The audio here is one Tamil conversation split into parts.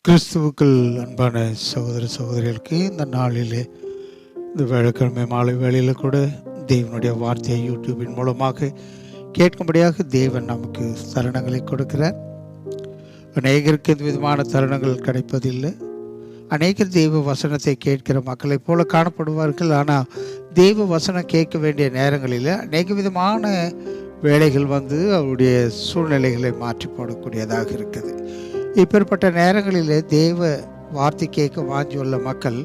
கிறிஸ்துவுக்குள் அன்பான சகோதர சகோதரிகளுக்கு இந்த நாளிலே இந்த வேலைக்கிழமை மாலை வேளையில் கூட தேவனுடைய வார்த்தையை யூடியூபின் மூலமாக கேட்கும்படியாக தேவன் நமக்கு தருணங்களை கொடுக்கிறார். அநேகருக்கு இந்த விதமான தருணங்கள் கிடைப்பதில்லை. அநேகர் தெய்வ வசனத்தை கேட்கிற மக்களைப் போல காணப்படுவார்கள். ஆனால் தெய்வ வசனம் கேட்க வேண்டிய நேரங்களில் அநேக விதமான வேலைகள் அவருடைய சூழ்நிலைகளை மாற்றி போடக்கூடியதாக இருக்குது. இப்பேற்பட்ட நேரங்களில் தேவ வார்த்தை கேட்க வாஞ்சியுள்ள மக்கள்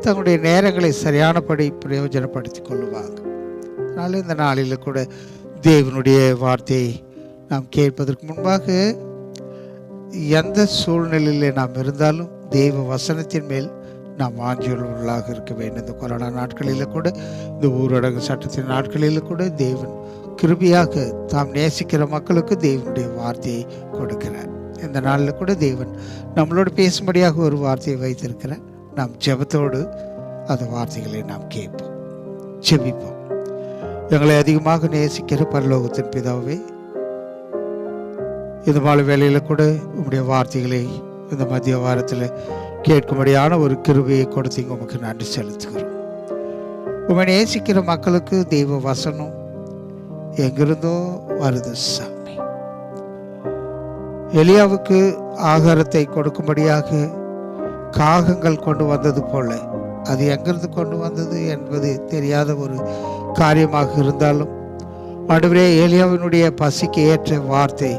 தங்களுடைய நேரங்களை சரியானபடி பிரயோஜனப்படுத்தி கொள்ளுவாங்க. அதனால் இந்த நாளில் கூட தேவனுடைய வார்த்தையை நாம் கேட்பதற்கு முன்பாக எந்த சூழ்நிலையில் நாம் இருந்தாலும் தெய்வ வசனத்தின் மேல் நாம் வாஞ்சியுள்ளவர்களாக இருக்க வேண்டும். இந்த கொரோனா நாட்களில் கூட, இந்த ஊரடங்கு சட்டத்தின் நாட்களில் கூட தேவன் கிருபையாக தாம் நேசிக்கிற மக்களுக்கு தேவனுடைய வார்த்தையை கொடுக்கிறார். இந்த நாளில் கூட தேவன் நம்மளோடு பேசும்படியாக ஒரு வார்த்தையை வைத்திருக்கிறார். நாம் ஜெபத்தோடு அந்த வார்த்தைகளை நாம் கேட்போம், ஜெபிப்போம். எங்களை அதிகமாக நேசிக்கிற பரலோகத்தின் பிதாவே, இந்த மாலை வேளையில் கூட உங்களுடைய வார்த்தைகளை இந்த மத்திய வாரத்தில் கேட்கும்படியான ஒரு கிருபையை கொடுத்தீங்க, உமக்கு நன்றி செலுத்துகிறோம். உண்மை நேசிக்கிற மக்களுக்கு தெய்வ வசனம் எங்கிருந்தோ வருது சாமி. எலியாவுக்கு ஆகாரத்தை கொடுக்கும்படியாக காகங்கள் கொண்டு வந்தது போல, அது எங்கிருந்து கொண்டு வந்தது என்பது தெரியாத ஒரு காரியமாக இருந்தாலும், ஆண்டவரே, எலியாவினுடைய பசிக்கு ஏற்ற வார்த்தை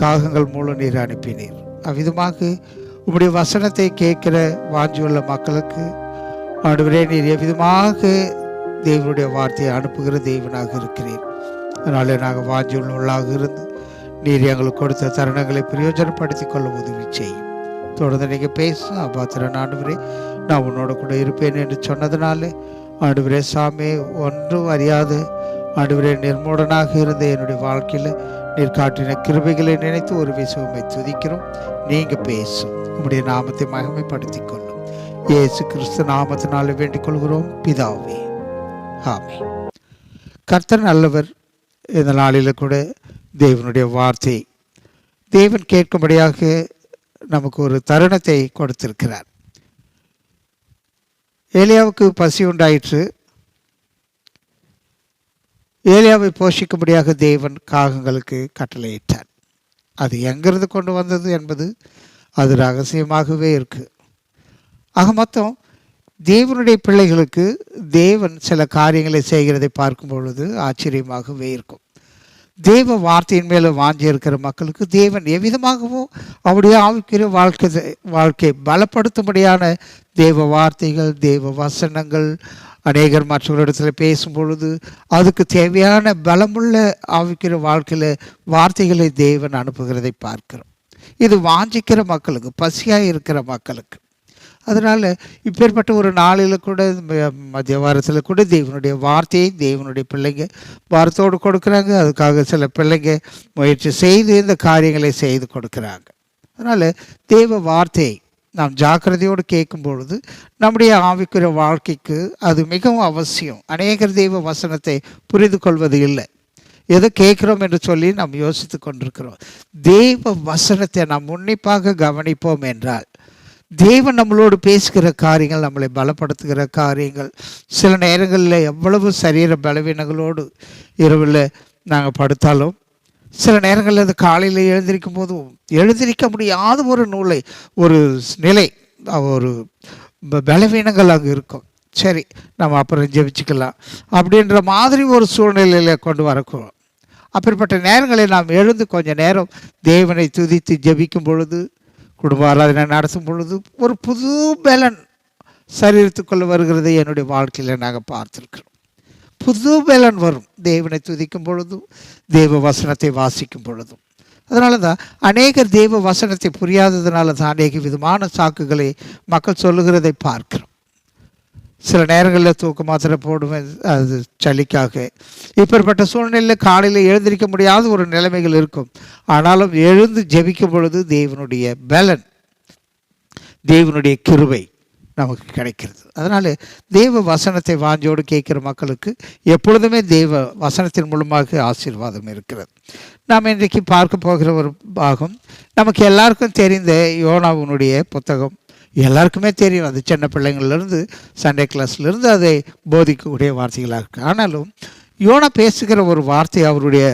காகங்கள் மூலம் நீர் அனுப்பினீர். அவ்விதமாக உம்முடைய வசனத்தை கேட்கிற வாஞ்சியுள்ள மக்களுக்கு ஆண்டவரே, நீர் எவ்விதமாக தேவனுடைய வார்த்தையை அனுப்புகிற தேவனாக இருக்கிறீர். அதனால நாங்கள் வாஞ்சியுள்ளவர்களாக இருந்து நீர் எங்களுக்கு கொடுத்த தருணங்களை பிரயோஜனப்படுத்தி கொள்ள உதவி செய்யும். தொடர்ந்து நீங்கள் பேசும் அப்பாத்திரன் ஆண்டவரே, நான் உன்னோட கூட இருப்பேன் என்று சொன்னதுனால ஆண்டவரே சாமி, ஒன்றும் அறியாத ஆண்டவரே நிர்மூடனாக இருந்த என்னுடைய வாழ்க்கையில் நீர் காட்டின கிருபைகளை நினைத்து ஒரு விஷயமை துதிக்கிறோம். நீங்கள் பேசும், உம்முடைய நாமத்தை மகிமைப்படுத்தி கொள்ளும். இயேசு கிறிஸ்து நாமத்தினால வேண்டிக் கொள்கிறோம் பிதாவே, ஆமென். கர்த்தர் நல்லவர். இந்த நாளில் கூட தேவனுடைய வார்த்தை தேவன் கேட்கும்படியாக நமக்கு ஒரு தருணத்தை கொடுத்திருக்கிறார். ஏலியாவுக்கு பசி உண்டாயிற்று. ஏலியாவை போஷிக்கும்படியாக தேவன் காகங்களுக்கு கட்டளையிட்டார். அது எங்கிருந்து கொண்டு வந்தது என்பது அது ரகசியமாகவே இருக்கு. ஆக மொத்தம் தேவனுடைய பிள்ளைகளுக்கு தேவன் சில காரியங்களை செய்கிறதை பார்க்கும் பொழுது ஆச்சரியமாகவே இருக்கும். தேவ வார்த்தையின் மேலே வாஞ்சி இருக்கிற மக்களுக்கு தேவன் எவ்விதமாகவோ அவருடைய ஆவிக்குரிய வாழ்க்கை பலப்படுத்தும்படியான தேவ வார்த்தைகள், தேவ வசனங்கள் அநேகர் மற்றவர்களிடத்தில் பேசும் பொழுது அதுக்கு தேவையான பலமுள்ள ஆவிக்குரிய வாழ்க்கையில் வார்த்தைகளை தேவன் அனுப்புகிறதை பார்க்கிறோம். இது வாஞ்சிக்கிற மக்களுக்கு, பசியாக இருக்கிற மக்களுக்கு. அதனால் இப்பேற்பட்ட ஒரு நாளில் கூட, மத்திய வாரத்தில் கூட தேவனுடைய வார்த்தையை தேவனுடைய பிள்ளைங்க வாரத்தோடு கொடுக்குறாங்க. அதுக்காக சில பிள்ளைங்க முயற்சி செய்து இந்த காரியங்களை செய்து கொடுக்குறாங்க. அதனால் தேவ வார்த்தையை நாம் ஜாக்கிரதையோடு கேட்கும் பொழுது நம்முடைய ஆவிக்குரிய வாழ்க்கைக்கு அது மிகவும் அவசியம். அநேகர் தெய்வ வசனத்தை புரிந்து கொள்வது இல்லை. எதோ கேட்குறோம் என்று சொல்லி நாம் யோசித்து கொண்டிருக்கிறோம். தேவ வசனத்தை நாம் உன்னிப்பாக கவனிப்போம் என்றால், தேவன் நம்மளோடு பேசுகிற காரியங்கள், நம்மளை பலப்படுத்துகிற காரியங்கள், சில நேரங்களில் எவ்வளவு சரீர பலவீனங்களோடு இரவில் நாங்கள் படுத்தாலும், சில நேரங்களில் அது காலையில் எழுந்திருக்கும் போதும் எழுந்திருக்க முடியாத ஒரு ஒரு நிலை, ஒரு பலவீனங்கள் அங்கே இருக்கும். சரி, நம்ம அப்புறம் ஜெபிச்சுக்கலாம் அப்படின்ற மாதிரி ஒரு சூழ்நிலையில் கொண்டு வரக்கூடும். அப்படிப்பட்ட நேரங்களில் நாம் எழுந்து கொஞ்சம் நேரம் தேவனை துதித்து ஜெபிக்கும் பொழுது, குடும்ப ஆராதனை நடத்தும் பொழுது ஒரு புது பலன் சரீரத்துக்குள்ளே வருகிறதை என்னுடைய வாழ்க்கையில் நாங்கள் பார்த்துருக்கிறோம். புது பலன் வரும் தேவனை துதிக்கும் பொழுதும், தேவ வசனத்தை வாசிக்கும் பொழுதும். அதனால தான் அநேகர் தேவ வசனத்தை புரியாததுனால தான் அநேக விதமான சாக்குகளை மக்கள் சொல்லுகிறதை பார்க்கிறோம். சில நேரங்களில் தூக்க மாத்திரை போடுவேன், அது சளிக்காக. இப்பேற்பட்ட சூழ்நிலையில் காலையில் எழுந்திருக்க முடியாத ஒரு நிலைமைகள் இருக்கும். ஆனாலும் எழுந்து ஜெபிக்கும் பொழுது தேவனுடைய பலன், தேவனுடைய கிருபை நமக்கு கிடைக்கிறது. அதனால் தேவ வசனத்தை வாஞ்சோடு கேட்குற மக்களுக்கு எப்பொழுதுமே தேவ வசனத்தின் மூலமாக ஆசீர்வாதம் இருக்கிறது. நாம் இன்றைக்கு பார்க்க போகிற ஒரு பாகம் நமக்கு எல்லாருக்கும் தெரிந்த யோனாவினுடைய புத்தகம். எல்லாருக்குமே தெரியும், அது சின்ன பிள்ளைங்கள்லேருந்து சண்டே கிளாஸ்லேருந்து அதை போதிக்கக்கூடிய வார்த்தைகளாக இருக்குது. ஆனாலும் யோனா பேசுகிற ஒரு வார்த்தை, அவருடைய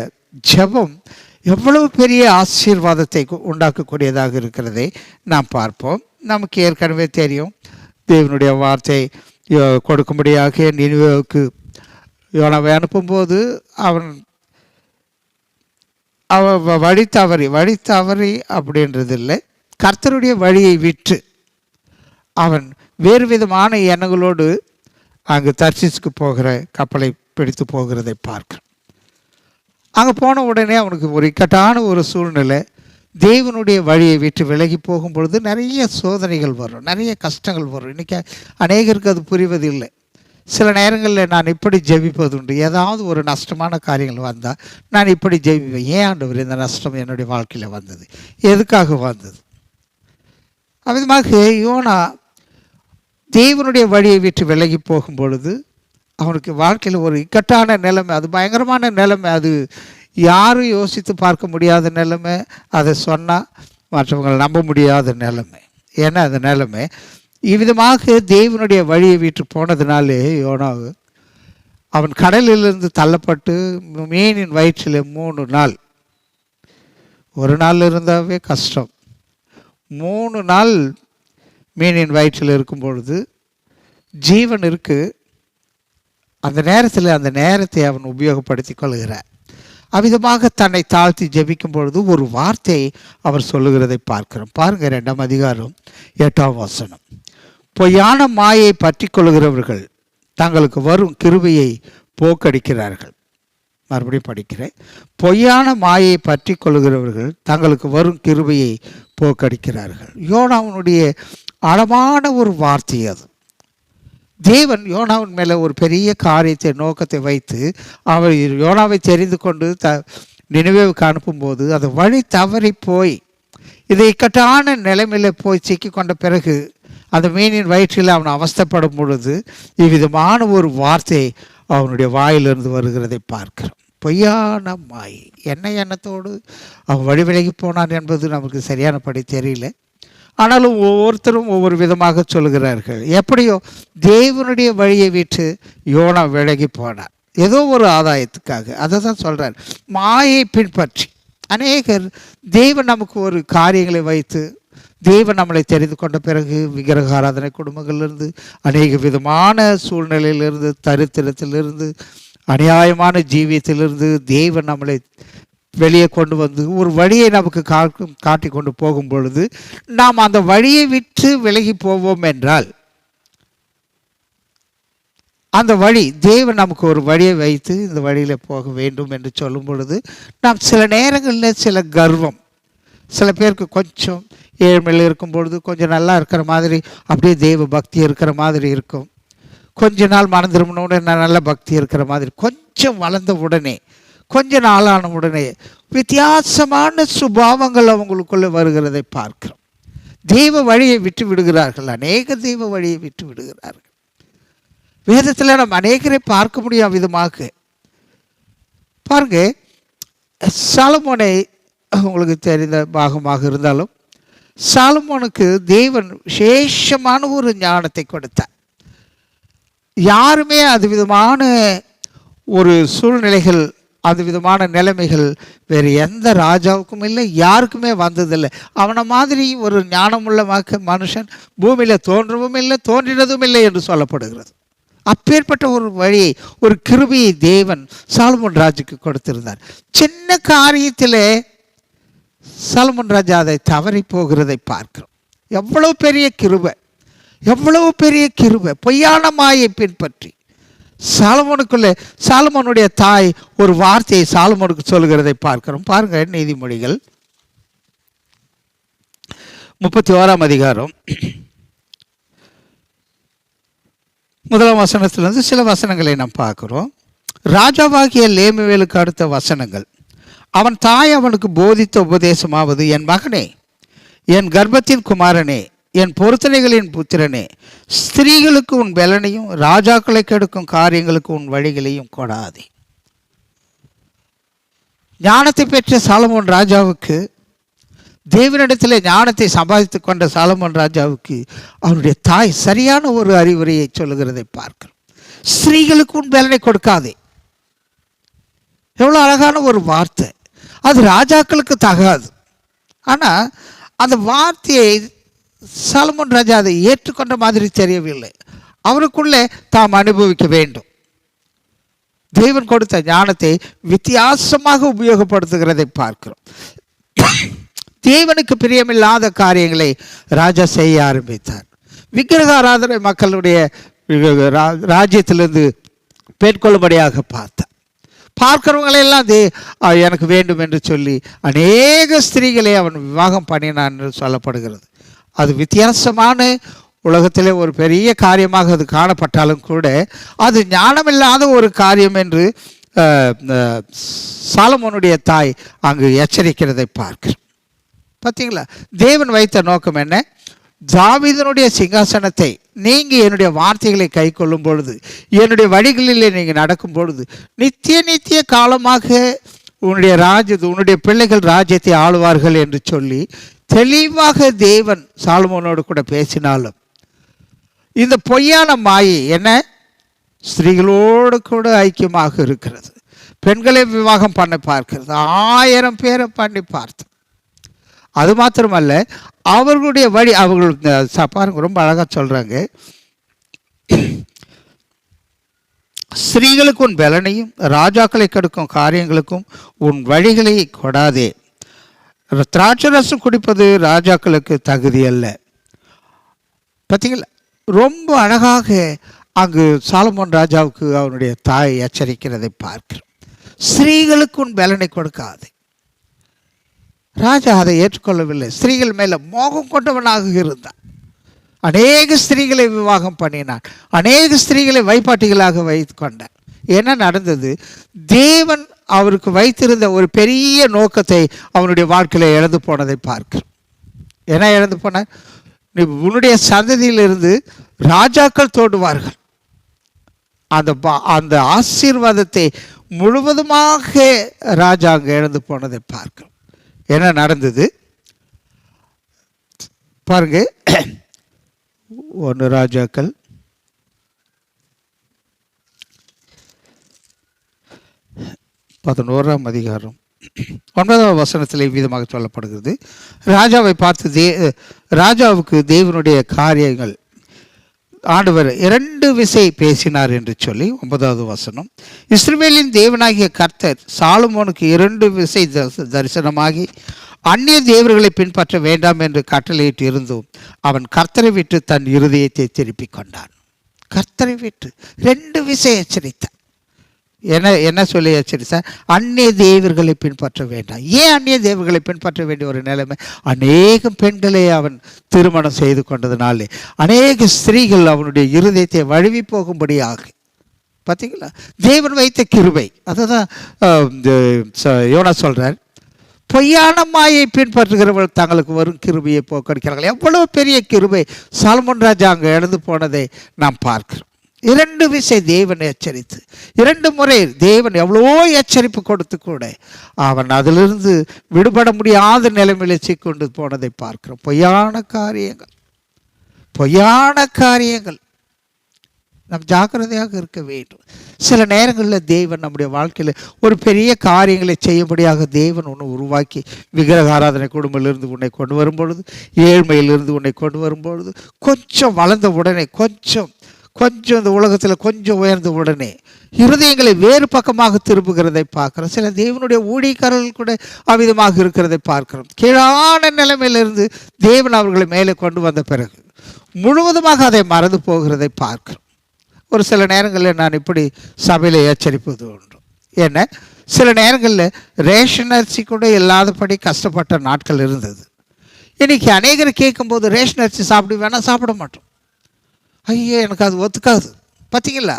ஜெபம் எவ்வளவு பெரிய ஆசீர்வாதத்தை உண்டாக்கக்கூடியதாக இருக்கிறதை நாம் பார்ப்போம். நமக்கு ஏற்கனவே தெரியும், தேவனுடைய வார்த்தை கொடுக்கும்படியாக நினிவேவுக்கு யோனாவை அனுப்பும்போது அவன் வழி தவறி அப்படின்றது இல்லை, கர்த்தருடைய வழியை விட்டு அவன் வேறு விதமான எண்ணங்களோடு அங்கு தர்சீசுக்கு போகிற கப்பலை பிடித்து போகிறதை பார்க்கிறான். அங்கே போன உடனே அவனுக்கு ஒரு இக்கட்டான ஒரு சூழ்நிலை. தேவனுடைய வழியை விட்டு விலகி போகும் பொழுது நிறைய சோதனைகள் வரும், நிறைய கஷ்டங்கள் வரும். இன்றைக்கி அநேகருக்கு அது புரிவதில்லை. சில நேரங்களில் நான் இப்படி ஜெபிப்பதுண்டு, ஏதாவது ஒரு நஷ்டமான காரியங்கள் வந்தால் நான் இப்படி ஜெபிப்பேன், ஏன் ஆண்டவர் இந்த நஷ்டம் என்னுடைய வாழ்க்கையில் வந்தது, எதுக்காக வந்தது? அவ்விதமாக யோனா தேவனுடைய வழியை விட்டு விலகி போகும் பொழுது அவனுக்கு வாழ்க்கையில் ஒரு இக்கட்டான நிலைமை, அது பயங்கரமான நிலைமை, அது யாரும் யோசித்து பார்க்க முடியாத நிலைமை, அதை சொன்னால் மற்றவங்களை நம்ப முடியாத நிலைமை. ஏன்னா அந்த நிலைமை இவ்விதமாக தேவனுடைய வழியை விட்டு போனதுனாலே யோனாவு அவன் கடலிலிருந்து தள்ளப்பட்டு மீனின் வயிற்றில் 3 நாள், ஒரு நாள் இருந்தாவே கஷ்டம், 3 நாள் மீனின் வயிற்றில் இருக்கும் பொழுது ஜீவன் இருக்குது. அந்த நேரத்தை அவன் உபயோகப்படுத்தி கொள்கிறார். அவ்விதமாக தன்னை தாழ்த்தி ஜெபிக்கும் பொழுது ஒரு வார்த்தை அவர் சொல்லுகிறதை பார்க்கிறோம். பாருங்கள், 2ஆம் அதிகாரம் 8ஆம் வசனம். பொய்யான மாயை பற்றி கொள்கிறவர்கள் தங்களுக்கு வரும் கிருபையை போக்கடிக்கிறார்கள். மறுபடியும் படிக்கிறேன். பொய்யான மாயை பற்றி கொள்கிறவர்கள் தங்களுக்கு வரும் கிருபையை போக்கடிக்கிறார்கள். யோனாவினுடைய ஆழமான ஒரு வார்த்தை அது. தேவன் யோனாவின் மேலே ஒரு பெரிய காரியத்தை நோக்கத்தை வைத்து அவர் யோனாவை தெரிந்து கொண்டு நினிவேவுக்கு அனுப்பும்போது அது வழி தவறி போய் இதை இக்கட்டான நிலைமையில் போய் சிக்கி கொண்ட பிறகு அந்த மீனின் வயிற்றில் அவன் அவஸ்தைப்படும் பொழுது இவ்விதமான ஒரு வார்த்தை அவனுடைய வாயிலிருந்து வருகிறதை பார்க்கிறோம். பொய்யான மாயை, என்ன எண்ணத்தோடு அவன் வழி விலகி போனான் என்பது நமக்கு சரியானபடி தெரியல. ஆனாலும் ஒவ்வொருத்தரும் ஒவ்வொரு விதமாக சொல்கிறார்கள். எப்படியோ தேவனுடைய வழியை விட்டு யோனா விலகி போனார், ஏதோ ஒரு ஆதாயத்துக்காக. அதை தான் சொல்கிறார், மாயை பின்பற்றி. அநேகர் தேவன் நமக்கு ஒரு காரியங்களை வைத்து தேவன் நம்மளை தெரிந்து கொண்ட பிறகு விக்கிரக ஆராதனை குடும்பங்களிலிருந்து அநேக விதமான சூழ்நிலையிலிருந்து தரித்திரத்திலிருந்து அநியாயமான ஜீவியத்திலிருந்து தேவன் நம்மளை வெளியே கொண்டு வந்து ஒரு வழியை நமக்கு காட்டி கொண்டு போகும் பொழுது நாம் அந்த வழியை விட்டு விலகி போவோம் என்றால் அந்த வழி தேவன் நமக்கு ஒரு வழியை வைத்து இந்த வழியில் போக வேண்டும் என்று சொல்லும் பொழுது நாம் சில நேரங்களில் சில கர்வம், சில பேருக்கு கொஞ்சம் ஏழ்மையில் இருக்கும் பொழுது கொஞ்சம் நல்லா இருக்கிற மாதிரி அப்படியே தெய்வ பக்தி இருக்கிற மாதிரி இருக்கும். கொஞ்ச நாள் மனம் திரும்பினோட நல்ல பக்தி இருக்கிற மாதிரி, கொஞ்சம் வளர்ந்த உடனே கொஞ்ச நாளான உடனே வித்தியாசமான சுபாவங்கள் அவங்களுக்குள்ளே வருகிறதை பார்க்கிறோம். தெய்வ வழியை விட்டு விடுகிறார்கள், அநேக தெய்வ வழியை விட்டு விடுகிறார்கள். வேதத்தில் நம்ம அநேகரை பார்க்க முடியும் விதமாக. பாருங்க, சாலமோனை உங்களுக்கு தெரிந்த பாகமாக இருந்தாலும் சாலமோனுக்கு தேவன் விசேஷமான ஒரு ஞானத்தை கொடுத்தார். யாருமே அது விதமான ஒரு சூழ்நிலைகள், அது விதமான நிலைமைகள் வேறு எந்த ராஜாவுக்கும் இல்லை, யாருக்குமே வந்ததில்லை. அவனை மாதிரி ஒரு ஞானமுள்ள மனுஷன் பூமியில் தோன்றவும் இல்லை, தோன்றினதும் இல்லை என்று சொல்லப்படுகிறது. அப்பேற்பட்ட ஒரு வழியை, ஒரு கிருபையை தேவன் சாலமோன் ராஜுக்கு கொடுத்திருந்தார். சின்ன காரியத்தில் சாலமோன் ராஜா அதை தவறி போகிறதை பார்க்கிறோம். எவ்வளவு பெரிய கிருபை, எவ்வளவு பெரிய கிருபை! பொய்யான மாயை பின்பற்றி சாலமோனுடைய தாய் ஒரு வார்த்தையை சாலமோனுக்கு சொல்லுகிறதை பார்க்கிறோம். பாருங்க, நீதிமொழிகள் 31ஆம் அதிகாரம் 1ஆம் வசனத்திலிருந்து சில வசனங்களை நாம் பார்க்கிறோம். ராஜாவாகிய லேமுவேலுக்கு அடுத்த வசனங்கள். அவன் தாய் அவனுக்கு போதித்த உபதேசமாவது, என் மகனே, என் கர்ப்பத்தின் குமாரனே, என் பொருத்தனைகளின் புத்திரனே, ஸ்திரீகளுக்கு உன் பலனையும் ராஜாக்களை கெடுக்கும் காரியங்களுக்கு உன் வழிகளையும் கொடாதே. ஞானத்தை பெற்ற சாலமோன் ராஜாவுக்கு, தேவனிடத்தில் ஞானத்தை சம்பாதித்து கொண்ட சாலமோன் ராஜாவுக்கு அவருடைய தாய் சரியான ஒரு அறிவுரையை சொல்லுகிறதை பார்க்கிறோம். ஸ்திரீகளுக்கு உன் பலனை கொடுக்காதே. எவ்வளோ அழகான ஒரு வார்த்தை. அது ராஜாக்களுக்கு தகாது. ஆனால் அந்த வார்த்தையை சாலமோன் ராஜா அதை ஏற்றுக்கொண்ட மாதிரி தெரியவில்லை. அவருக்குள்ளே தாம் அனுபவிக்க வேண்டும். தேவன் கொடுத்த ஞானத்தை வித்தியாசமாக உபயோகப்படுத்துகிறதை பார்க்கிறோம். தேவனுக்கு பிரியமில்லாத காரியங்களை ராஜா செய்ய ஆரம்பித்தார். விக்கிரக ஆராதனை மக்களுடைய ராஜ்யத்திலிருந்து மேற்கொள்ளும்படியாக பார்த்தார். பார்க்கிறவங்களெல்லாம் எனக்கு வேண்டும் என்று சொல்லி அநேக ஸ்திரீகளை அவன் விவாகம் பண்ணினான் என்று சொல்லப்படுகிறது. அது வித்தியாசமான உலகத்திலே ஒரு பெரிய காரியமாக அது காணப்பட்டாலும் கூட அது ஞானமில்லாத ஒரு காரியம் என்று சாலமோனுடைய தாய் அங்கு எச்சரிக்கிறதை பார்க்கிறோம். பார்த்தீங்களா? தேவன் வைத்த நோக்கம் என்ன? தாவீதனுடைய சிங்காசனத்தை நீங்கள் என்னுடைய வார்த்தைகளை கை கொள்ளும் பொழுது, என்னுடைய வழிகளிலே நீங்கள் நடக்கும் பொழுது, நித்திய காலமாக உன்னுடைய பிள்ளைகள் ராஜ்யத்தை ஆளுவார்கள் என்று சொல்லி தெளிவாக தேவன் சாலமோனோடு கூட பேசினாலும், இந்த பொய்யான மாயை என்ன? ஸ்திரீகளோடு கூட ஐக்கியமாக இருக்கிறது. பெண்களை விவாகம் பண்ண பார்க்கிறது. 1000 பேரை பண்ணி பார்த்து. அது மாத்திரமல்ல, அவர்களுடைய வழி அவர்கள் பாருங்க, ரொம்ப அழகாக சொல்கிறாங்க. ஸ்திரீகளுக்கு உன் பலனையும் ராஜாக்களை கெடுக்கும் காரியங்களுக்கும் உன் வழிகளை கொடாதே. திராட்சரசம் குடிப்பது ராஜாக்களுக்கு தகுதி அல்ல. பார்த்தீங்களா? ரொம்ப அழகாக அங்கு சாலமோன் ராஜாவுக்கு அவனுடைய தாய் எச்சரிக்கிறதை பார்க்கிறோம். ஸ்திரீகளுக்கு உன் பலனை கொடுக்காது. ராஜா அதை ஏற்றுக்கொள்ளவில்லை. ஸ்திரீகள் மேலே மோகம் கொண்டவனாக இருந்தான். அநேக ஸ்திரீகளை விவாகம் பண்ணினான். அநேக ஸ்திரீகளை வைப்பாட்டிகளாக வைத்து கொண்டான். என்ன நடந்தது? தேவன் அவருக்கு வைத்திருந்த ஒரு பெரிய நோக்கத்தை அவனுடைய வாழ்க்கையில் இழந்து போனதை பார்க்கிறோம். என்ன இழந்து போனார்? உன்னுடைய சந்ததியிலிருந்து ராஜாக்கள் தோடுவார்கள். அந்த ஆசீர்வாதத்தை முழுவதுமாக ராஜா அங்கே இழந்து போனதை பார்க்கிறோம். என்ன நடந்தது பாருங்க. 1 ராஜாக்கள் 11ஆம் அதிகாரம் 9ஆம் வசனத்தில் விதமாக சொல்லப்படுகிறது. ராஜாவை பார்த்து ராஜாவுக்கு தேவனுடைய காரியங்கள் ஆண்டவர் 2 விசை பேசினார் என்று சொல்லி 9வது வசனம். இஸ்ரவேலின் தேவனாகிய கர்த்தர் சாலமோனுக்கு 2 விசை தரிசனமாகி அந்நிய தேவர்களை பின்பற்ற வேண்டாம் என்று கட்டளையிட்டு இருந்தும் அவன் கர்த்தரை விட்டு தன் இருதயத்தை திருப்பிக் கொண்டான். கர்த்தரை விட்டு 2 விசை எச்சரித்தான். என்ன சொல்லி எச்சரித்தார்? அந்நிய தேவர்களை பின்பற்ற வேண்டாம். ஏன் அந்நிய தேவர்களை பின்பற்ற வேண்டிய ஒரு நிலைமை? அநேக பெண்களை அவன் திருமணம் செய்து கொண்டதுனாலே அநேக ஸ்திரீகள் அவனுடைய இருதயத்தை வழுவி போகும்படியாக. பார்த்தீங்களா? தேவன் வைத்த கிருபை. அதுதான் யோனா சொல்றார், பொய்யான மாயை பின்பற்றுகிறவர்கள் தங்களுக்கு வரும் கிருபையை போக்கடிக்கிறார்கள். எவ்வளவு பெரிய கிருபை சாலமோன் ராஜா அங்கே இழந்து போனதை நாம் பார்க்கிறோம். 2 விசை தேவன் எச்சரித்து, 2 முறை தேவன் எவ்வளோ எச்சரிப்பு கொடுத்து கூட அவன் அதிலிருந்து விடுபட முடியாத நிலைமையில சிக்கொண்டு போனதை பார்க்கிறோம். பொய்யான காரியங்கள் நம் ஜாக்கிரதையாக இருக்க வேண்டும். சில நேரங்களில் தேவன் நம்முடைய வாழ்க்கையில் ஒரு பெரிய காரியங்களை செய்யும்படியாக தேவன் ஒன்று உருவாக்கி விக்கிரக ஆராதனை குடும்பத்திலிருந்து உன்னை கொண்டு வரும்பொழுது, ஏழ்மையிலிருந்து உன்னை கொண்டு வரும்பொழுது, கொஞ்சம் வளர்ந்த உடனே கொஞ்சம் இந்த உலகத்தில் கொஞ்சம் உயர்ந்த உடனே இருதயங்களை வேறு பக்கமாக திரும்புகிறதை பார்க்கிறோம். சில தேவனுடைய ஊழியக்காரர்கள் கூட அவ்விதமாக இருக்கிறதை பார்க்கிறோம். கீழான நிலைமையிலிருந்து தேவன் அவர்களை மேலே கொண்டு வந்த பிறகு முழுவதுமாக அதை மறந்து போகிறதை பார்க்கிறோம். ஒரு சில நேரங்களில் நான் இப்படி சபையில் எச்சரிப்பது உண்டு. ஏன்னா சில நேரங்களில் ரேஷன் அரிசி கூட இல்லாதபடி கஷ்டப்பட்ட நாட்கள் இருந்தது. இன்றைக்கி அநேகர் கேட்கும்போது ரேஷன் அரிசி சாப்பிடுவேன்னா சாப்பிட மாட்டோம். ஐயோ எனக்கு அது ஒத்துக்காது. பார்த்தீங்களா?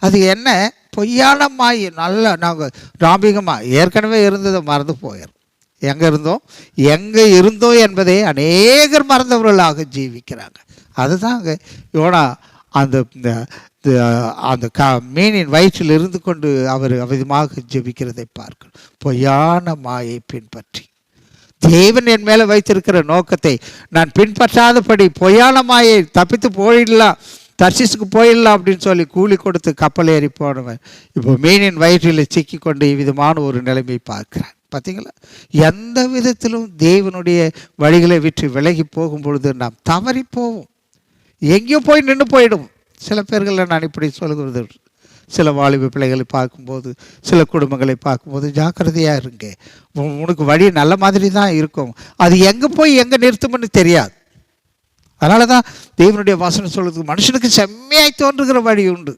அது என்ன பொய்யான மாய். நல்லா நாங்கள் ராம்பிகமாக ஏற்கனவே இருந்ததை மறந்து போயிடும். எங்கே இருந்தோம் என்பதை அநேகர் மறந்தவர்களாக ஜீவிக்கிறாங்க. அதுதான் அங்கே யோனா அந்த அந்த மீனின் வயிற்றில் இருந்து கொண்டு அவர் அவிதமாக ஜெபிக்கிறதை பார்க்கணும். பொய்யான மாயை பின்பற்றி தேவன் என் மேலே வைத்திருக்கிற நோக்கத்தை நான் பின்பற்றாதபடி பொய்யான மாயை தப்பித்து போயிடலாம், தர்சிஸுக்கு போயிடலாம் அப்படின்னு சொல்லி கூலி கொடுத்து கப்பல் ஏறி போனவன் இப்போ மீனின் வயிற்றில் சிக்கி கொண்டு இவ்விதமான ஒரு நிலைமை பார்க்குறான். பார்த்தீங்களா? எந்த விதத்திலும் தேவனுடைய வழிகளை விட்டு விலகி போகும் பொழுது நாம் தவறி போவோம், எங்கேயோ போய் நின்று போயிடும். சில பேர்களை நான் இப்படி சொல்கிறது, சில வாலிப பிள்ளைகளை பார்க்கும்போது, சில குடும்பங்களை பார்க்கும்போது ஜாக்கிரதையாக இருங்க, உனக்கு வழி நல்ல மாதிரி தான் இருக்கும், அது எங்கே போய் எங்கே நிறுத்தும்னு தெரியாது. அதனால தான் தேவனுடைய வசனம் சொல்லுது, மனுஷனுக்கு செம்மையாய் தோன்றுகிற வழி உண்டு,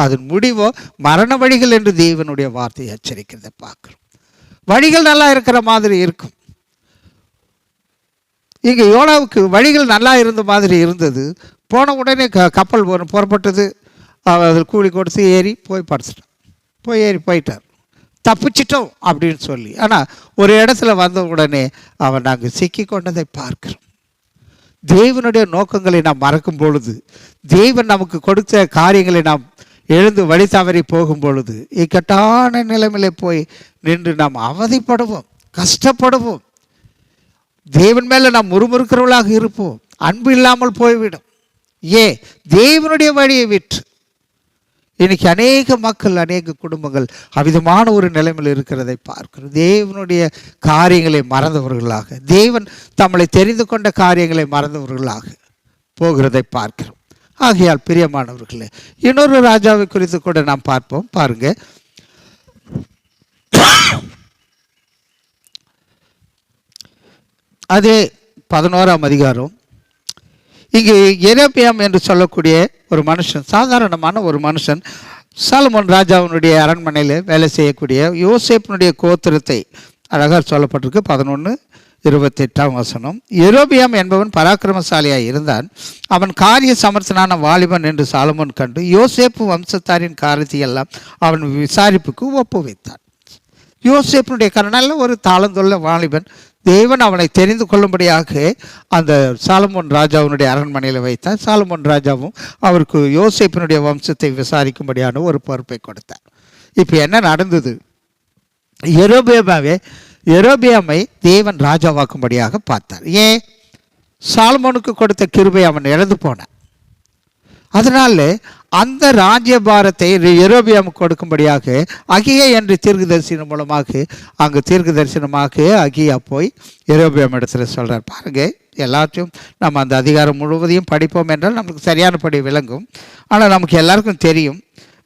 அதன் முடிவோ மரண வழிகள் என்று தேவனுடைய வார்த்தையை எச்சரிக்கிறதை பார்க்குறோம். வழிகள் நல்லா இருக்கிற மாதிரி இருக்கும். இங்கே யோனாவுக்கு வழிகள் நல்லா இருந்த மாதிரி இருந்தது. போன உடனே கப்பல் புறப்பட்டது, அதில் கூலி கொடுத்து ஏறி போய் படுத்துட்டான், போயிட்டார், தப்பிச்சிட்டோம் அப்படின்னு சொல்லி. ஆனால் ஒரு இடத்துல வந்த உடனே அவன் நாங்கள் சிக்கி கொண்டதை பார்க்கிறோம். தேவனுடைய நோக்கங்களை நாம் மறக்கும் பொழுது, தேவன் நமக்கு கொடுத்த காரியங்களை நாம் எழுந்து வழி தவறி போகும் பொழுது இக்கட்டான நிலைமையில போய் நின்று நாம் அவதிப்படுவோம், கஷ்டப்படுவோம், தேவன் மேலே நாம் முறுமுறுக்கிறவர்களாக இருப்போம், அன்பு இல்லாமல் போய்விடும். தேவனுடைய வழியை விட்டு இன்னைக்கு அநேக மக்கள், அநேக குடும்பங்கள் அவிதமான ஒரு நிலைமையில் இருக்கிறதை பார்க்கிறோம். தேவனுடைய காரியங்களை மறந்தவர்களாக, தேவன் தம்மை தெரிந்து கொண்ட காரியங்களை மறந்தவர்களாக போகிறதை பார்க்கிறோம். ஆகையால் பிரியமானவர்களே, இன்னொரு ராஜாவை குறித்து கூட நாம் பார்ப்போம். பாருங்க, அதே 11ஆம் அதிகாரம். இங்கு எரேமியாம் என்று சொல்லக்கூடிய ஒரு மனுஷன், சாதாரணமான ஒரு மனுஷன், சாலமோன் ராஜாவினுடைய அரண்மனையில் வேலை செய்யக்கூடிய யோசேப்பினுடைய கோத்திரத்தை அழகாக சொல்லப்பட்டிருக்கு. 11:28 வசனம். யெரொபெயாம் என்பவன் பராக்கிரமசாலியாய் இருந்தான், அவன் காரிய சமர்த்தனான வாலிபன் என்று சாலமோன் கண்டு யோசேப்பு வம்சத்தாரின் காரியத்தை எல்லாம் அவன் விசாரிப்புக்கு ஒப்புவித்தான். யோசேப்பினுடைய கரணல்ல ஒரு தாளந்துள்ள வாலிபன், தேவன் அவனை தெரிந்து கொள்ளும்படியாக அந்த சாலமோன் ராஜாவினுடைய அரண்மனையில் வைத்தார். சாலமோன் ராஜாவும் அவருக்கு யோசேப்பினுடைய வம்சத்தை விசாரிக்கும்படியான ஒரு பொறுப்பை கொடுத்தார். இப்போ என்ன நடந்தது? யெரொபெயாமை தேவன் ராஜாவாக்கும்படியாக பார்த்தார். சாலமோனுக்கு கொடுத்த கிருபை அவன் இழந்து போனான். அதனால அந்த ராஜ்யபாரத்தை யெரொபெயாமுக்கு கொடுக்கும்படியாக அகியா என்று தீர்க்கதரிசனம் மூலமாக அங்கு தீர்க்கதரிசனமாக அகியா போய் யெரொபெயாம் இடத்துல சொல்கிறார். பாருங்கள், எல்லாத்தையும் நம்ம அந்த அதிகாரம் முழுவதையும் படிப்போம் என்றால் நமக்கு சரியானபடி விளங்கும். ஆனால் நமக்கு எல்லாருக்கும் தெரியும்.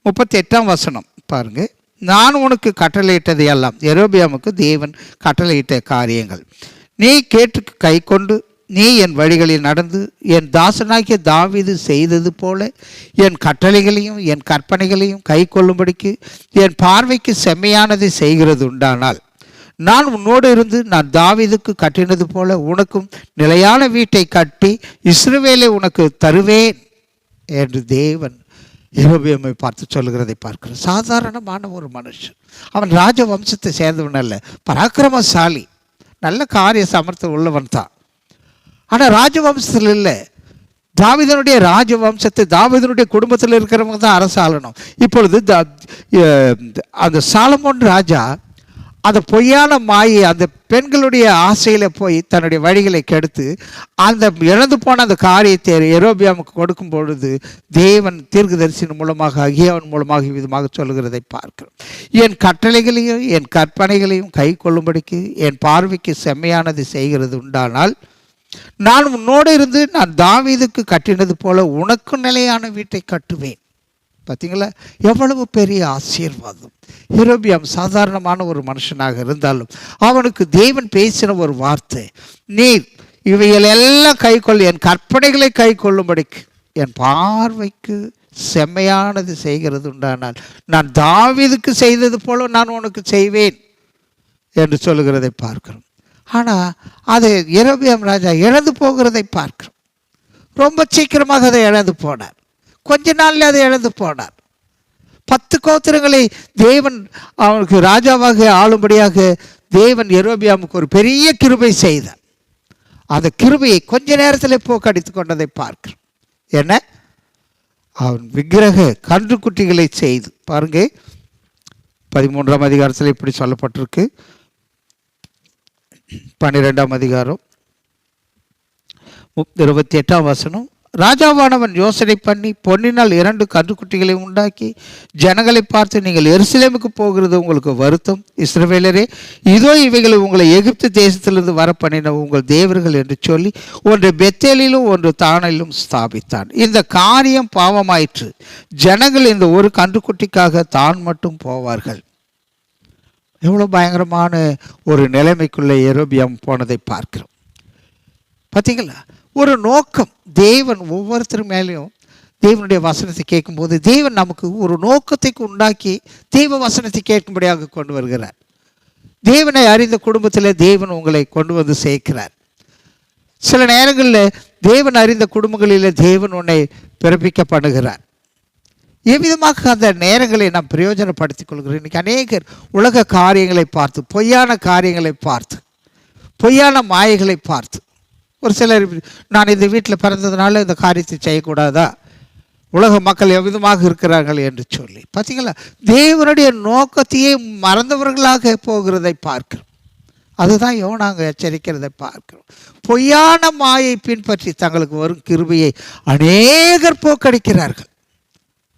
38ஆம் வசனம் பாருங்கள். நான் உனக்கு கட்டளையிட்டதை எல்லாம், யெரொபெயாமுக்கு தேவன் கட்டளையிட்ட காரியங்கள் நீ கேட்டு கை கொண்டு நீ என் வழிகளில் நடந்து என் தாசனாகிய தாவீது செய்தது போல என் கட்டளைகளையும் என் கற்பனைகளையும் கை கொள்ளும்படிக்கு என் பார்வைக்கு செம்மையானதை செய்கிறது உண்டானால் நான் உன்னோடு இருந்து நான் தாவீதுக்கு கட்டினது போல உனக்கும் நிலையான வீட்டை கட்டி இஸ்ரவேலை உனக்கு தருவேன் என்று தேவன் யெரொபெயாமை பார்த்து சொல்லுகிறதை பார்க்கிறோம். சாதாரணமான ஒரு மனுஷன், அவன் ராஜ வம்சத்தை சேர்ந்தவன் அல்ல, பராக்கிரமசாலி, நல்ல காரிய சமர்த்தம் உள்ளவன் தான். ஆனால் ராஜவம்சத்தில் இல்லை. தாவீதனுடைய ராஜவம்சத்தை, தாவீதனுடைய குடும்பத்தில் இருக்கிறவங்க தான் அரசாளணும். இப்பொழுது அந்த சாலமோன் ராஜா அந்த பொய்யான மாயை, அந்த பெண்களுடைய ஆசையில் போய் தன்னுடைய வழிகளை கெடுத்து அந்த இழந்து போன அந்த காரியத்தை யெரொபெயாமுக்கு கொடுக்கும் பொழுது தேவன் தீர்க்கதரிசனம் மூலமாக அகியாவின் மூலமாக விதமாக சொல்லுகிறதை பார்க்கிறோம். என் கட்டளைகளையும் என் கற்பனைகளையும் கை கொள்ளும்படிக்கு என் பார்வைக்கு செம்மையானது செய்கிறது உண்டானால் நான் உன்னோடு இருந்து நான் தாவீதுக்கு கட்டினது போல உனக்கு நிலையான வீட்டை கட்டுவேன். பார்த்தீங்களா, எவ்வளவு பெரிய ஆசீர்வாதம். யெரொபெயாம் சாதாரணமான ஒரு மனுஷனாக இருந்தாலும் அவனுக்கு தேவன் பேசின ஒரு வார்த்தை, நீ இவைகள் எல்லாம் கை கொள், என் கற்பனைகளை கை கொள்ளும்படிக்கு என் பார்வைக்கு செம்மையானது செய்கிறது உண்டானால் நான் தாவீதுக்கு செய்தது போல நான் உனக்கு செய்வேன் என்று சொல்லுகிறதை பார்க்கிறோம். ஆனால் அது யெரொபெயாம் ராஜா இழந்து போகிறதை பார்க்கிறோம். ரொம்ப சீக்கிரமாக அதை இழந்து போனார். கொஞ்ச நாளில் அதை இழந்து போனார். 10 கோத்திரங்களை தேவன் அவனுக்கு ராஜாவாக ஆளும்படியாக தேவன் யெரொபெயாமுக்கு ஒரு பெரிய கிருபை செய்தார். அந்த கிருபையை கொஞ்ச நேரத்தில் போக்கடித்து கொண்டதை பார்க்கிறோம். என்ன, அவன் விக்கிரக கன்றுக்குட்டிகளை செய்து பாருங்க, 13ஆம் அதிகாரத்தில் இப்படி சொல்லப்பட்டிருக்கு. 12ஆம் அதிகாரம் 28ஆம் வசனம், ராஜாவானவன் யோசனை பண்ணி பொன்னினால் 2 கன்றுக்குட்டிகளை உண்டாக்கி ஜனங்களை பார்த்து, நீங்கள் எருசலேமுக்கு போகிறது உங்களுக்கு வருத்தம். இஸ்ரவேலரே, இதோ இவைகளை உங்களை எகிப்து தேசத்திலிருந்து வர பண்ணின உங்கள் தேவர்கள் என்று சொல்லி ஒன்று பெத்தேலிலும் ஒன்று தானிலும் ஸ்தாபித்தான். இந்த காரியம் பாவமாயிற்று. ஜனங்கள் இந்த ஒரு கன்றுக்குட்டிக்காக தான் மட்டும் போவார்கள். எவ்வளோ பயங்கரமான ஒரு நிலைமைக்குள்ளே யெரொபெயாம் போனதை பார்க்கிறோம். பார்த்தீங்களா? ஒரு நோக்கம். தேவன் ஒவ்வொருத்தர் மேலேயும் தேவனுடைய வசனத்தை கேட்கும்போது தேவன் நமக்கு ஒரு நோக்கத்தை உண்டாக்கி தேவ வசனத்தை கேட்கும்படியாக கொண்டு வருகிறார். தேவனை அறிந்த குடும்பத்தில் தேவன் உங்களை கொண்டு வந்து சேர்க்கிறார். சில நேரங்களில் தேவன் அறிந்த குடும்பங்களில் தேவன் உன்னை பிறப்பிக்க பண்ணுகிறார். எவ்விதமாக அந்த நேரங்களை நாம் பிரயோஜனப்படுத்திக் கொள்கிறோம். இன்றைக்கி அநேகர் உலக காரியங்களை பார்த்து, பொய்யான காரியங்களை பார்த்து, பொய்யான மாயைகளை பார்த்து, ஒரு சிலர் நான் இந்த வீட்டில் பிறந்ததுனால இந்த காரியத்தை செய்யக்கூடாதா, உலக மக்கள் எவ்விதமாக இருக்கிறார்கள் என்று சொல்லி, பார்த்தீங்களா, தேவனுடைய நோக்கத்தையே மறந்தவர்களாக போகிறதை பார்க்கிறோம். அதுதான் யோனாங்க எச்சரிக்கிறதை பார்க்கிறோம். பொய்யான மாயை பின்பற்றி தங்களுக்கு வரும் கிருபையை அநேகர் போக்கடிக்கிறார்கள்.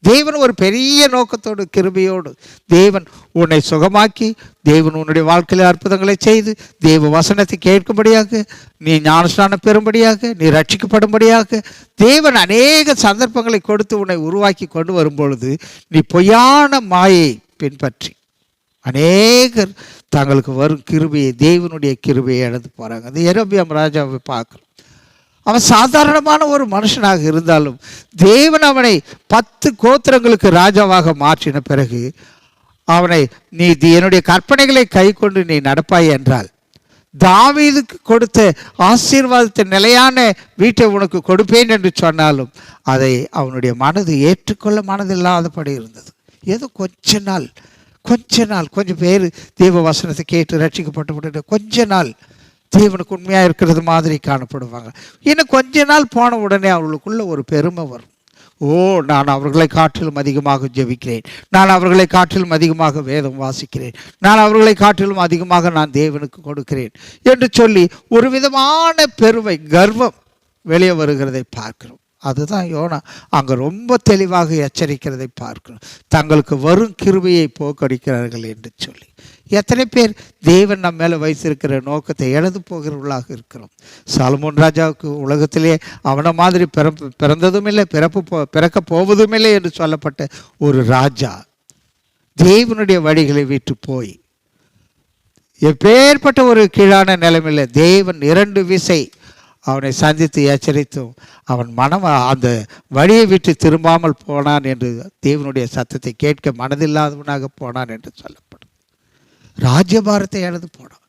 தேவன் ஒரு பெரிய நோக்கத்தோடு கிருபையோடு தேவன் உன்னை சுகமாக்கி, தேவன் உன்னுடைய வாழ்க்கையில் அற்புதங்களை செய்து, தேவ வசனத்தை கேட்கும்படியாக, நீ ஞானஸ்நானம் பெறும்படியாக, நீ ரட்சிக்கப்படும்படியாக தேவன் அநேக சந்தர்ப்பங்களை கொடுத்து உன்னை உருவாக்கி கொண்டு வரும்பொழுது நீ பொய்யான மாயை பின்பற்றி அநேகர் தங்களுக்கு வரும் கிருபையை, தேவனுடைய கிருபையை இழந்து போகிறாங்க. அந்த யெரொபெயாம் ராஜாவை பார்க்குறோம். அவன் சாதாரணமான ஒரு மனுஷனாக இருந்தாலும் தேவன் அவனை 10 கோத்திரங்களுக்கு ராஜாவாக மாற்றின பிறகு அவனை, நீ என்னுடைய கற்பனைகளை கை கொண்டு நீ நடப்பாய் என்றால் தாவீதுக்கு கொடுத்த ஆசீர்வாதத்தை நிலையான வீட்டை உனக்கு கொடுப்பேன் என்று சொன்னாலும் அதை அவனுடைய மனது ஏற்றுக்கொள்ள மனதில்லாதபடி இருந்தது. ஏதோ கொஞ்சம் பேர் தேவ வசனத்தை கேட்டு ரட்சிக்கப்பட்டு கொஞ்ச நாள் தேவனுக்கு உண்மையாக இருக்கிறது மாதிரி காணப்படுவாங்க. இன்னும் கொஞ்ச நாள் போன உடனே அவர்களுக்குள்ள ஒரு பெருமை வரும். நான் அவர்களை காட்டிலும் அதிகமாக ஜெபிக்கிறேன், நான் அவர்களை காட்டிலும் அதிகமாக வேதம் வாசிக்கிறேன், நான் அவர்களை காட்டிலும் அதிகமாக நான் தேவனுக்கு கொடுக்கிறேன் என்று சொல்லி ஒரு விதமான பெருமை, கர்வம் வெளியே வருகிறதை பார்க்கிறோம். அதுதான் யோனா அங்கே ரொம்ப தெளிவாக எச்சரிக்கிறதை பார்க்கிறோம். தங்களுக்கு வரும் கிருபையை போக்கடிக்கிறார்கள் என்று சொல்லி எத்தனை பேர் தேவன் நம்ம மேலே வைத்திருக்கிற நோக்கத்தை இழந்து போகிறவர்களாக இருக்கிறோம். சாலமோன் ராஜாவுக்கு உலகத்திலே அவனை மாதிரி பிறந்ததும் இல்லை, பிறக்க போவதும் இல்லை என்று சொல்லப்பட்ட ஒரு ராஜா தேவனுடைய வழிகளை விட்டு போய் எப்பேற்பட்ட ஒரு கீழான நிலைமையில் தேவன் 2 விசை அவனை சந்தித்து எச்சரித்தும் அவன் மனம் அந்த வழியை விட்டு திரும்பாமல் போனான் என்று, தேவனுடைய சத்தத்தை கேட்க மனதில்லாதவனாக போனான் என்று சொல்லப்படும். ராஜ்யபாரத்தை இழந்து போனான்.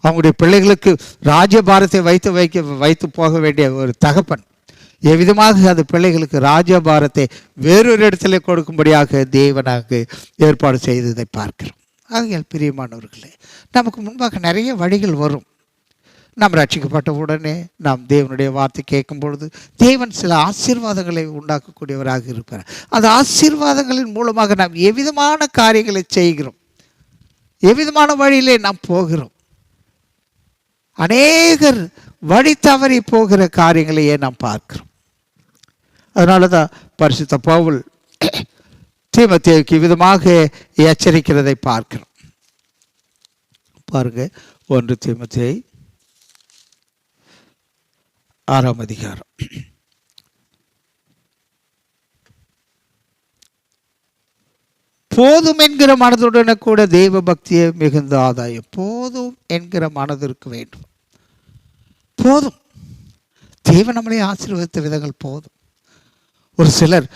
அவங்களுடைய பிள்ளைகளுக்கு ராஜ்யபாரத்தை வைத்து போக வேண்டிய ஒரு தகப்பன் எவ்விதமாக அந்த பிள்ளைகளுக்கு ராஜ்யபாரத்தை வேறொரு இடத்துல கொடுக்கும்படியாக தேவனாக ஏற்பாடு செய்ததை பார்க்கிறோம். ஆகையால் பிரியமானவர்களே, நமக்கு முன்பாக நிறைய வழிகள் வரும். நாம் ரட்சிக்கப்பட்ட உடனே நாம் தேவனுடைய வார்த்தை கேட்கும் பொழுது தேவன் சில ஆசீர்வாதங்களை உண்டாக்கக்கூடியவராக இருப்பார். அந்த ஆசீர்வாதங்களின் மூலமாக நாம் எவ்விதமான காரியங்களை செய்கிறோம், எவ்விதமான வழியிலே நாம் போகிறோம். அநேகர் வழி தவறி போகிற காரியங்களையே நாம் பார்க்கிறோம். அதனால தான் பரிசுத்த பவுல் தீமோத்தேயுக்கு விதமாக எச்சரிக்கிறதை பார்க்கிறோம். பாருங்க, 1 தீமோத்தேயு 6ஆம் அதிகாரம். போதும் என்கிற மனதுடனே கூட தெய்வ பக்தியை மிகுந்த ஆதாயம். போதும் என்கிற மனதிற்கு வேண்டும். போதும், தேவன் நம்மளை ஆசீர்வதித்த விதங்கள் போதும். ஒரு சிலர்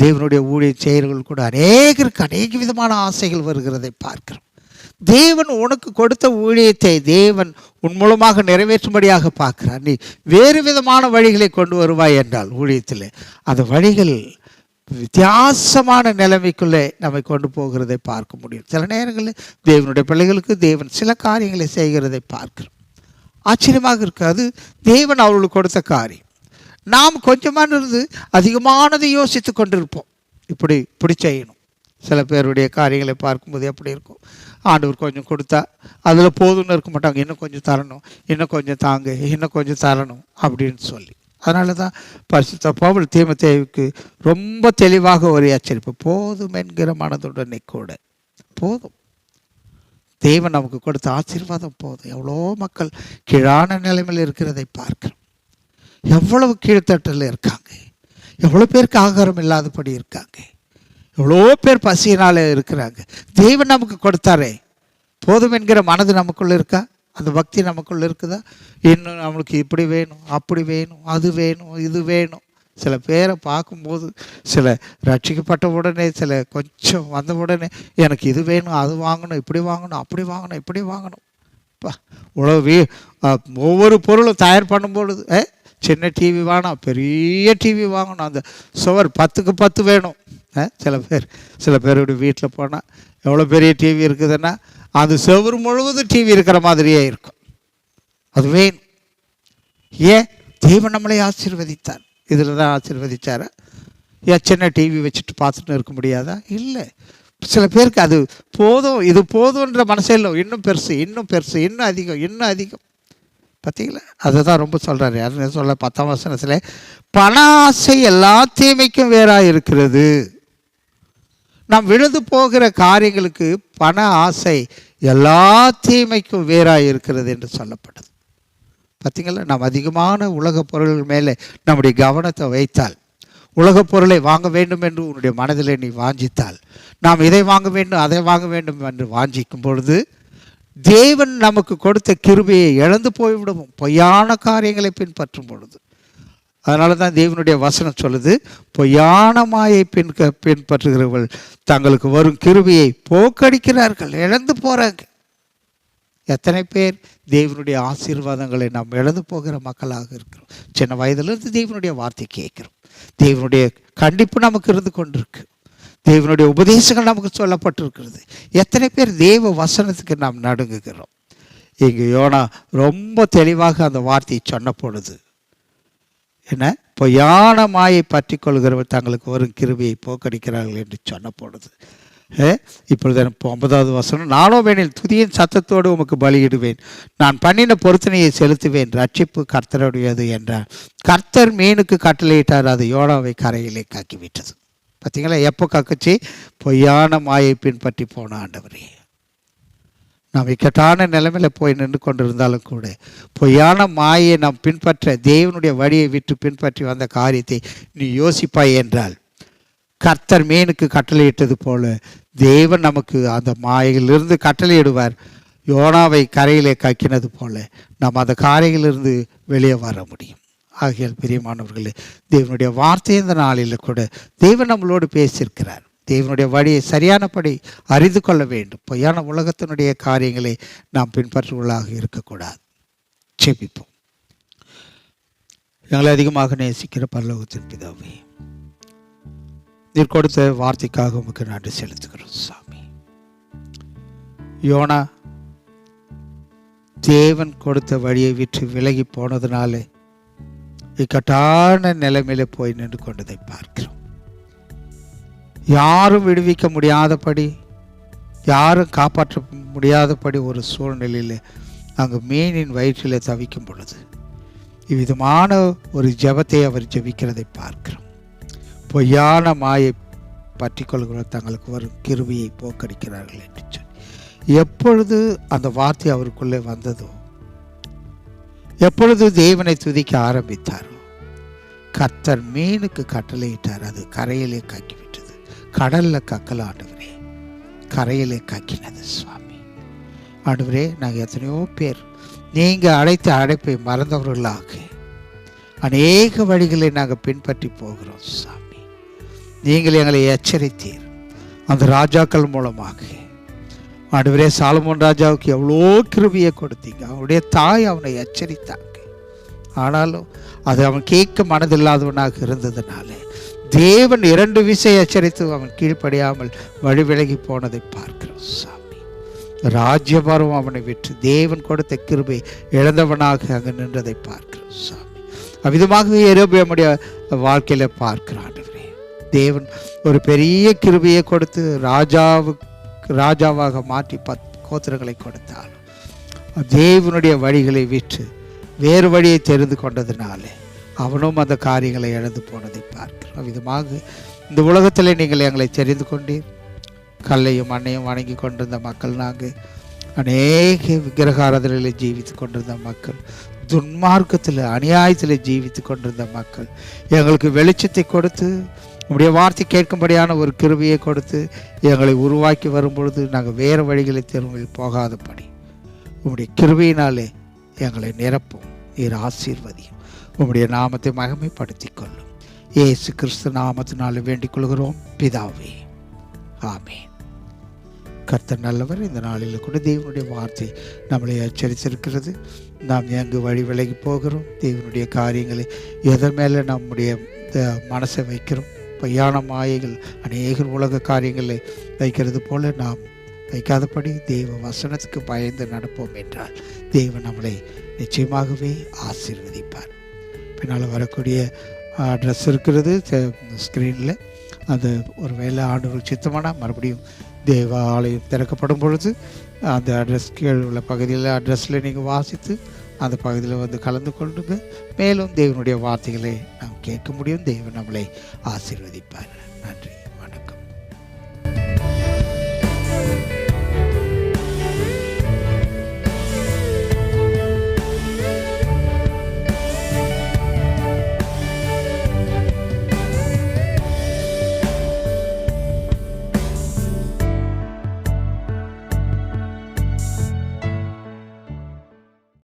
தேவனுடைய ஊழியம் செய்கிறவர்கள் கூட அநேகருக்கு அநேக விதமான ஆசைகள் வருகிறதை பார்க்கிறோம். தேவன் உனக்கு கொடுத்த ஊழியத்தை தேவன் உன் மூலமாக நிறைவேற்றும்படியாக பார்க்கிறார். நீ வேறு விதமான வழிகளை கொண்டு வருவாய் என்றால் ஊழியத்தில் அந்த வழிகள் வித்தியாசமான நிலைமைக்குள்ளே நம்மை கொண்டு போகிறதை பார்க்க முடியும். சில நேரங்களில் தேவனுடைய பிள்ளைகளுக்கு தேவன் சில காரியங்களை செய்கிறதை பார்க்கிறோம். ஆச்சரியமாக இருக்காது. தேவன் அவர்களுக்கு கொடுத்த காரியம். நாம் கொஞ்சமானது அதிகமானதை யோசித்து கொண்டிருப்போம். இப்படி செய்யணும். சில பேருடைய காரியங்களை பார்க்கும்போது எப்படி இருக்கும், ஆண்டவர் கொஞ்சம் கொடுத்தா அதில் போதும்னு இருக்க மாட்டாங்க, இன்னும் கொஞ்சம் தரணும், இன்னும் கொஞ்சம் தாங்க, இன்னும் கொஞ்சம் தரணும் அப்படின்னு சொல்லி. அதனால தான் பரிசுத்த பவுல் தீமோத்தேயுவுக்கு ரொம்ப தெளிவாக ஒரு எச்சரிப்பு, போதும் என்கிற மனதுடனே கூட போதும். தேவன் நமக்கு கொடுத்த ஆசீர்வாதம் போதும். எவ்வளோ மக்கள் கீழான நிலைமையில் இருக்கிறதை பார்க்கிறோம். எவ்வளவு கீழ்த்தட்டில் இருக்காங்க, எவ்வளோ பேருக்கு ஆகாரம் இல்லாதபடி இருக்காங்க, எவ்வளோ பேர் பசியினால் இருக்கிறாங்க. தேவன் நமக்கு கொடுத்தாரே, போதும் என்கிற மனது நமக்குள்ளே இருக்கா? அந்த பக்தி நமக்குள்ளே இருக்குதா? இன்னும் நம்மளுக்கு இப்படி வேணும், அப்படி வேணும், அது வேணும், இது வேணும். சில பேரை பார்க்கும்போது, சில ரட்சிக்கப்பட்ட உடனே, சில கொஞ்சம் வந்த உடனே எனக்கு இது வேணும், அது வாங்கணும், இப்படி வாங்கணும், அப்படி வாங்கணும், இப்படி வாங்கணும். உழவு ஒவ்வொரு பொருளும் தயார் பண்ணும்பொழுது சின்ன டிவி வேணும், பெரிய டிவி வாங்கணும், அந்த சுவர் 10க்கு 10 வேணும். சில பேருடைய வீட்டில் போனால் எவ்வளோ பெரிய டிவி இருக்குதுன்னா அது செவ்வறு முழுவதும் டிவி இருக்கிற மாதிரியே இருக்கும். அது வேணும். ஏன்? தேவன் நம்மளை ஆசீர்வதித்தார். இதில் தான் ஆசீர்வதிச்சாரா? ஏன் சின்ன டிவி வச்சுட்டு பார்த்துட்டு இருக்க முடியாதா? இல்லை. சில பேருக்கு அது போதும், இது போதுன்ற மனசே இல்லை, இன்னும் பெருசு, இன்னும் பெருசு, இன்னும் அதிகம், இன்னும் அதிகம். பார்த்தீங்களா? அதை தான் ரொம்ப சொல்கிறாரு. யாருன்னு சொல்ல 10ஆம் வசனத்தில், பண ஆசை எல்லா தீமைக்கும் வேறாக இருக்கிறது. நாம் விழுந்து போகிற காரியங்களுக்கு பண ஆசை எல்லா தீமைக்கும் வேறாக இருக்கிறது என்று சொல்லப்படுது. பார்த்தீங்களா? நாம் அதிகமான உலக பொருள்கள் மேலே நம்முடைய கவனத்தை வைத்தால், உலக பொருளை வாங்க வேண்டும் என்று உன்னுடைய மனதில் நீ வாஞ்சித்தால், நாம் இதை வாங்க வேண்டும், அதை வாங்க வேண்டும் என்று வாஞ்சிக்கும் பொழுது தேவன் நமக்கு கொடுத்த கிருபையை இழந்து போய்விடுவோம், பொய்யான காரியங்களை பின்பற்றும் பொழுது. அதனால தான் தேவனுடைய வசனம் சொல்லுது, பொய்யான மாயை பின்பற்றுகிறவர்கள் தங்களுக்கு வரும் கிருபையை போக்கடிக்கிறார்கள், இழந்து போகிறாங்க. எத்தனை பேர் தேவனுடைய ஆசீர்வாதங்களை நாம் இழந்து போகிற மக்களாக இருக்கிறோம். சின்ன வயதிலிருந்து தேவனுடைய வார்த்தை கேட்கிறோம், தேவனுடைய கண்டிப்பு நமக்கு இருந்து கொண்டிருக்கு, தேவனுடைய உபதேசங்கள் நமக்கு சொல்லப்பட்டிருக்கிறது. எத்தனை பேர் தேவ வசனத்துக்கு நாம் நடுங்குகிறோம்? இங்கே யோனா ரொம்ப தெளிவாக அந்த வார்த்தையை சொன்ன பொழுது என்ன, பொய்யான மாயை பற்றி கொள்கிறவர் தங்களுக்கு வரும் கிருபையை போக்கடிக்கிறார்கள் என்று சொன்ன பொழுது இப்பொழுது 9வது வசனம், நானோ வேணில் துதியின் சத்தத்தோடு உமக்கு பலியிடுவேன், நான் பண்ணின பொருத்தனையை செலுத்துவேன், ரட்சிப்பு கர்த்தருடையது என்றார். கர்த்தர் மீனுக்கு கட்டளையிட்டார், அது யோனாவை கரையிலே காக்கிவிட்டது. பார்த்தீங்களா? எப்போ கக்குச்சு? பொய்யான மாயை பின்பற்றி போன ஆண்டவரே. நாம் இக்கட்டான நிலைமையில் போய் நின்று கொண்டிருந்தாலும் கூட பொய்யான மாயை நாம் பின்பற்ற, தேவனுடைய வழியை விட்டு பின்பற்றி வந்த காரியத்தை நீ யோசிப்பாய் என்றால், கர்த்தர் மீனுக்கு கட்டளையிட்டது போல தேவன் நமக்கு அந்த மாயிலிருந்து கட்டளையிடுவார். யோனாவை கரையிலே கக்கினது போல நாம் அந்த காரையிலிருந்து வெளியே வர முடியும். ஆகியால் பிரியமானவர்களே, தேவனுடைய வார்த்தை இந்த நாளில் கூட தேவன் நம்மளோடு பேசியிருக்கிறார். தேவனுடைய வழியை சரியானபடி அறிந்து கொள்ள வேண்டும். பொய்யான உலகத்தினுடைய காரியங்களை நாம் பின்பற்றுவதாக இருக்கக்கூடாது. ஜெபிப்போம். எங்களை அதிகமாக நேசிக்கிற பரலோகத்தின் பிதாவே, நீர் கொடுத்த வார்த்தைக்காக உமக்கு நன்றி செலுத்துகிறோம் சாமி. யோனா தேவன் கொடுத்த வழியை விட்டு விலகி போனதுனாலே இக்கட்டான நிலைமையில போய் நின்று கொண்டதை பார்க்கிறோம். யாரும் விடுவிக்க முடியாதபடி, யாரும் காப்பாற்ற முடியாதபடி ஒரு சூழ்நிலையில் அங்கு மீனின் வயிற்றில் தவிக்கும் பொழுது இவ்விதமான ஒரு ஜெபத்தை அவர் ஜெபிக்கிறதை பார்க்கிறோம். பொய்யான மாயை பற்றி கொள்கிற தங்களுக்கு வரும் கிருபையை போக்கடிக்கிறார்கள் என்று சொல்லி எப்பொழுது அந்த வார்த்தை அவருக்குள்ளே வந்ததோ, எப்பொழுது தேவனை துதிக்க ஆரம்பித்தாரோ, கர்த்தர் மீனுக்கு கட்டளையிட்டார், அது கரையிலே கக்கிவிட்டது. கடல்ல கக்கல ஆண்டவரே, கரையிலே கக்கினது சுவாமி. ஆண்டவரே, நாங்கள் எத்தனையோ பேர் நீங்கள் அழைத்த அழைப்பை மறந்தவர்களாக அநேக வழிகளை நாங்கள் பின்பற்றி போகிறோம் சாமி. நீங்கள் எங்களை எச்சரித்தீர் அந்த ராஜாக்கள் மூலமாக. ஆண்டவரே, சாலமோன் ராஜாவுக்கு எவ்வளோ கிருபையை கொடுத்தீங்க. அவனுடைய தாய் அவனை எச்சரித்தாங்க. ஆனாலும் அது அவன் கேட்க மனதில்லாதவனாக இருந்ததுனால தேவன் 2 விசை எச்சரித்து அவன் கீழ்ப்படியாமல் வழி விலகி போனதை பார்க்கிறோம் சாமி. ராஜ்யபாரம் அவனை விட்டு தேவன் கொடுத்த கிருபை இழந்தவனாக அங்கு நின்றதை பார்க்கிறோம் சாமி. அவ்விதமாகவே யெரொபெயாமுடைய வாழ்க்கையில் பார்க்கிறான். தேவன் ஒரு பெரிய கிருபையை கொடுத்து ராஜாவாக மாற்றி 10 கோத்திரங்களை கொடுத்தாலும் தேவனுடைய வழிகளை விற்று வேறு வழியை தெரிந்து கொண்டதினாலே அவனும் அந்த காரியங்களை இழந்து போனதை பார்க்கிறோம். விதமாக இந்த உலகத்தில் நீங்கள் எங்களை தெரிந்து கொண்டீர். கல்லையும் மண்ணையும் வணங்கி கொண்டிருந்த மக்கள் நாங்கள், அநேக விக்கிரகாராதனையில் ஜீவித்து கொண்டிருந்த மக்கள், துன்மார்க்கத்தில் அநியாயத்தில் ஜீவித்து கொண்டிருந்த மக்கள், எங்களுக்கு வெளிச்சத்தை கொடுத்து உங்களுடைய வார்த்தை கேட்கும்படியான ஒரு கிருபையை கொடுத்து எங்களை உருவாக்கி வரும்பொழுது நாங்கள் வேறு வழிகளை தெருவில் போகாதபடி உங்களுடைய கிருபையினாலே எங்களை நிரப்பும். நீர் ஆசீர்வதியும். உங்களுடைய நாமத்தை மகிமைப்படுத்திக் கொள்ளும். இயேசு கிறிஸ்து நாமத்தினாலே வேண்டிக் கொள்கிறோம் பிதாவே, ஆமென். கர்த்தர் நல்லவர். இந்த நாளில் கூட தேவனுடைய வார்த்தை நம்மளை எச்சரித்திருக்கிறது. நாம் எங்கு வழி விலகி போகிறோம், தேவனுடைய காரியங்களை எதன் மேலே நம்முடைய மனசை வைக்கிறோம். பொய்யான மாயைகள் அநேக உலக காரியங்களை வைக்கிறது போல நாம் வைக்காதபடி தேவ வசனத்துக்கு பயந்து நடப்போம் என்றால் தேவன் நம்மளை நிச்சயமாகவே ஆசீர்வதிப்பார். பின்னால் வரக்கூடிய அட்ரஸ் இருக்கிறது ஸ்க்ரீனில். அது ஒரு வேளை ஆண்டவர் சித்தமானால் மறுபடியும் தேவ ஆலயம் திறக்கப்படும் பொழுது அந்த அட்ரஸ் கீழ் உள்ள பகுதியில் அட்ரஸில் நீங்கள் வாசித்து அந்த பகுதியில் வந்து கலந்து கொள்ளுங்க. மேலும் தேவனுடைய வார்த்தைகளை நாம் கேட்க முடியும். தேவன் நம்மளை ஆசீர்வதிப்பார். நன்றி.